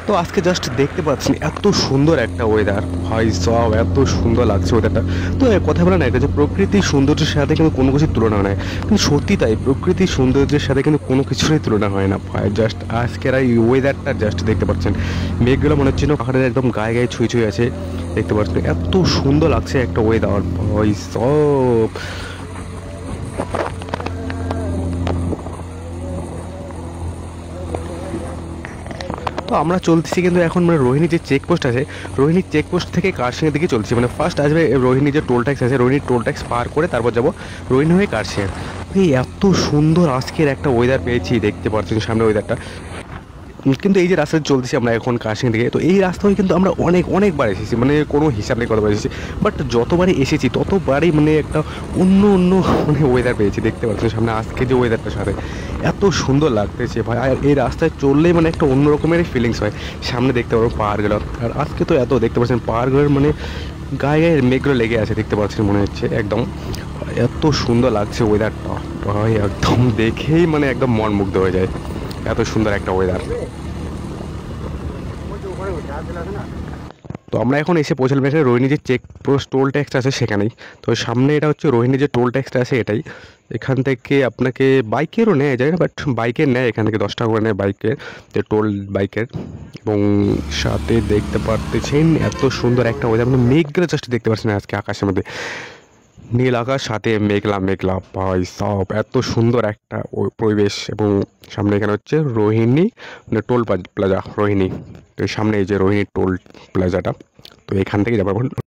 তো আজকে জাস্ট দেখতে পাচ্ছেন এত সুন্দর একটা ওয়েদার, ভাই সব এত সুন্দর লাগছে ওয়েদারটা। তো কথা বলে না, এটা যে প্রকৃতির সৌন্দর্যের সাথে কিন্তু কোনো কিছুর তুলনা হয় না, কিন্তু সত্যি তাই, প্রকৃতির সৌন্দর্যের সাথে কিন্তু কোনো কিছুরই তুলনা হয় না ভাই। জাস্ট আজকের এই ওয়েদারটা জাস্ট দেখতে পাচ্ছেন, মেঘগুলো মনে হচ্ছে না পাহাড়ের একদম গায়ে গায়ে ছুঁই ছুঁই আছে, দেখতে পাচ্ছেন এত সুন্দর লাগছে একটা ওয়েদার ভাই সব। তো আমরা চলতেছি কিন্তু এখন মানে রোহিণী যে চেকপোস্ট আছে, রোহিণীর চেকপোস্ট থেকে কার্শিয়াংয়ের দিকে চলছি। মানে ফার্স্ট আসবে রোহিণী যে টোল ট্যাক্স আছে, রোহিণীর টোল ট্যাক্স পার করে তারপর যাবো রোহিণী হয়ে কার্শিয়াং। এই এত সুন্দর আজকের একটা ওয়েদার পেয়েছি, দেখতে পাচ্ছেন সামনে ওয়েদারটা। কিন্তু এই যে রাস্তায় চলতেছি আমরা এখন কাশিং থেকে, তো এই রাস্তায় কিন্তু আমরা অনেকবার এসেছি, মানে কোনো হিসাব নেই কতবার এসেছি। বাট যতবারই এসেছি ততবারই মানে একটা অন্য মানে ওয়েদার পেয়েছি, দেখতে পাচ্ছেন সামনে আজকে যে ওয়েদারটার সাথে এত সুন্দর লাগতেছে ভাই। আর এই রাস্তায় চললেই মানে একটা অন্য রকমেরই ফিলিংস হয়। সামনে দেখতে পারবো পাহাড়গুলো, আর আজকে তো এত দেখতে পাচ্ছেন পাহাড়গুলোর মানে গায়ে গায়ে মেঘগুলো লেগে আছে, দেখতে পাচ্ছেন মনে হচ্ছে একদম এত সুন্দর লাগছে ওয়েদারটা ভাই, একদম দেখেই মানে একদম মন মুগ্ধ হয়ে যায়, এত সুন্দর একটা ওয়েদার। তো আমরা এখন এসে পৌঁছালাম এখানে রোহিণী যে চেক পোস্ট টোল ট্যাক্সটা আছে সেখানেই। তো সামনে এটা হচ্ছে রোহিণী যে টোল ট্যাক্সটা আছে এটাই। এখান থেকে আপনাকে বাইকেরও নেয় যায় না, বাট বাইকের নেয় এখান থেকে 10 টাকা করে নেয় বাইকের, যে টোল বাইকের। এবং সাথে দেখতে পারতেছেন এত সুন্দর একটা ওয়েদার, মানে মেঘগুলো জাস্ট দেখতে পাচ্ছেন আজকে আকাশের মধ্যে, নীল আকাশ সাথে মেঘলা মেঘলা ভাই সব, এত সুন্দর একটা পরিবেশ। এবং সামনে এখানে হচ্ছে রোহিণী মানে টোল প্লাজা রোহিণী। তো সামনে এই যে রোহিণী টোল প্লাজাটা, তো এখান থেকে যাবো এখন